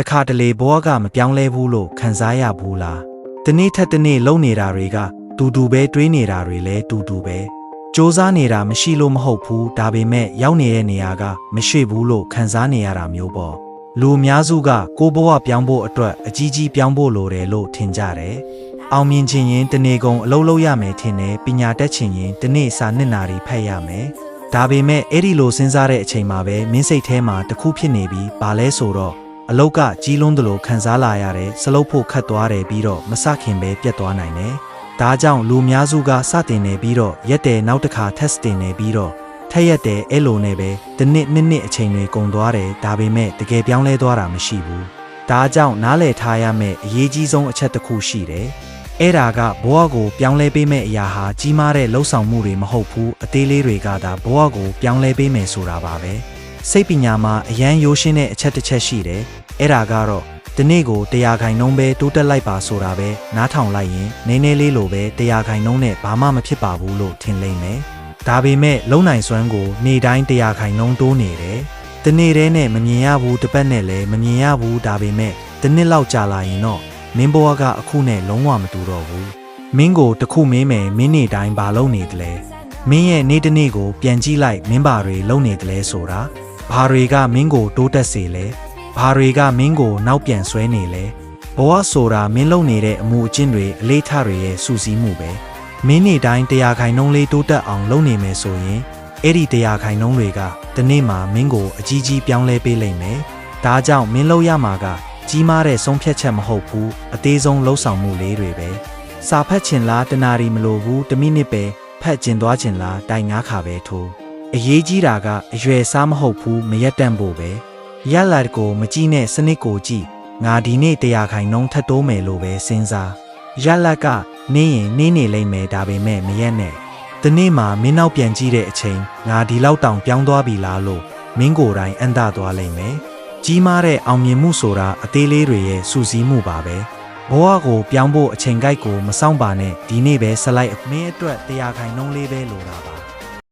တခါတလေဘဝကမပြောင်းလဲဘူးလို့ခံစားရဘူးလားတနေ့ထက်တနေ့လုံနေတာတွေကတူတူပဲတွေးနေတာတွေလည်းတူတူပဲစူးစမ်းနေတာမရှိလို့မဟုတ်ဘူးဒါပေမဲ့ရောက်နေတဲ့နေရာကမရွှေ့ဘူးလို့ခံစားနေရတာမျိုးပေါ့လူအများစုကကိုယ့်ဘဝပြောင်းဖို့အတွက်အကြီးကြီးပြောင်းဖို့လိုတယ်လို့ထင်ကြတယ်အောင်မြင်ခြင်းရင်တနေ့ကုန်အလုပ်လုပ်ရမယ်ထင်တယ်ပညာတတ်ခြင်းရင်တနေ့စာနှစ်နာရီဖတ်ရမယ်ဒါပေမဲ့အဲ့ဒီလိုစဉ်းစားတဲ့အချိန်မှာပဲမင်းစိတ်ထဲမှာတစ်ခုဖြစ်နေပြီးဘာလဲဆိုတော့အလုတ်ကကြီးလွန်းသလိုခံစားလာရတဲ့စလုတ်ဖို့ခတ်သွားတယ်ပြီးတော့မစခင်ပဲပြတ်သွားနိုင်တယ်ဒါကြောင့်လူအများစုကစတင်နေပြီးတော့ရက်တယ်နောက်တစ်ခါ test တင်နေပြီးတော့ထက်ရက်တယ်အဲ့လိုနဲ့ပဲတစ်နှစ်အချိန်တွေကုန်သွားတယ်ဒါပေမဲ့တကယ်ပြောင်းလဲသွားတာမရှိဘူးဒါကြောင့်နားလည်ထားရမယ့်အရေးကြီးဆုံးအချက်တစ်ခုရှိတယ်အဲ့ဒါကဘဝကိုပြောင်းလဲပေးမယ့်အရာဟာကြီးမားတဲ့လှုပ်ဆောင်မှုတွေမဟုတ်ဘူးအသေးလေးတွေကသာဘဝကိုပြောင်းလဲပေးမယ်ဆိုတာပါပဲစိတ်ပညာမှာအရန်ရိုးရှင်းတဲ့အချက်တစ်ချက်ရှိတယ်အဲ့ဒါကတော့ဒီနေ့ကို100%ပဲတိုးတက်လိုက်ပါဆိုတာပဲနားထောင်လိုက်ရင်နည်းနည်းလေးလိုပဲ100%နဲ့ဘာမှမဖြစ်ပါဘူးလို့ထင်လိမ့်မယ်ဒါပေမဲ့လုံနိုင်စွမ်းကိုနေ့တိုင်း100%တိုးနေတယ်ဒီနေ့တည်းနဲ့မမြင်ရဘူးတစ်ပတ်နဲ့လည်းမမြင်ရဘူးဒါပေမဲ့ဒီနှစ်လောက်ကြာလာရင်တော့မင်းဘဝကအခုနဲ့လုံးဝမတူတော့ဘူးမင်းကိုတခုမင်းမယ်မင်းနေ့တိုင်းဘာလုပ်နေသလဲမင်းရဲ့နေ့တစ်နေ့ကိုပြန်ကြည့်လိုက်မင်းဘာတွေလုပ်နေသလဲဆိုတာဘာတွေကမင်းကိုတိုးတက်စေလဲဘာတွေကမင်းကိုနောက်ပြန်ဆွဲနေလဲဘဝဆိုတာမင်းလုပ်နေတဲ့အမှုအကျင့်တွေအလေးထားတွေရဲ့စုစည်းမှုပဲမင်းနေ့တိုင်း100%လေးတိုးတက်အောင်လုပ်နေမယ်ဆိုရင်အဲ့ဒီ100%တွေကဒီနေ့မှာမင်းကိုအကြီးကြီးပြောင်းလဲပေးလိမ့်မယ်ဒါကြောင့်မင်းလုပ်ရမှာကကြီးမားတဲ့ဆုံးဖြတ်ချက်မဟုတ်ဘူးအသေးဆုံးလှုပ်ဆောင်မှုလေးတွေပဲစာဖတ်ချင်လားတနာရီမလိုဘူး1မိနစ်ပဲဖတ်ကျင်သွားချင်လားတိုင်9ခါပဲထိုးအရေးကြီးတာကအရွယ်စားမဟုတ်ဘူးမရက်တန့်ဖို့ပဲရလတ်ကိုမကြည့်နဲ့စနစ်ကိုကြည့်ငါဒီနေ့100%ထပ်တိုးမယ်လို့ပဲစဉ်းစားရလတ်ကနေရင်နေလိမ့်မယ်ဒါပေမဲ့မရက်နဲ့ဒီနေ့မှာမင်းနောက်ပြန်ကြည့်တဲ့အချိန်ငါဒီလောက်တောင်ပြောင်းသွားပြီလားလို့မင်းကိုယ်တိုင်အံ့သသွားလိမ့်မယ်ကြီးမားတဲ့အောင်မြင်မှုဆိုတာအသေးလေးတွေရဲ့စုစည်းမှုပါပဲဘဝကိုပြောင်းဖို့အချိန်ကိုက်ကိုမစောင့်ပါနဲ့ဒီနေ့ပဲဆက်လိုက်မင်းအတွက်100%လေးပဲလိုတာပါ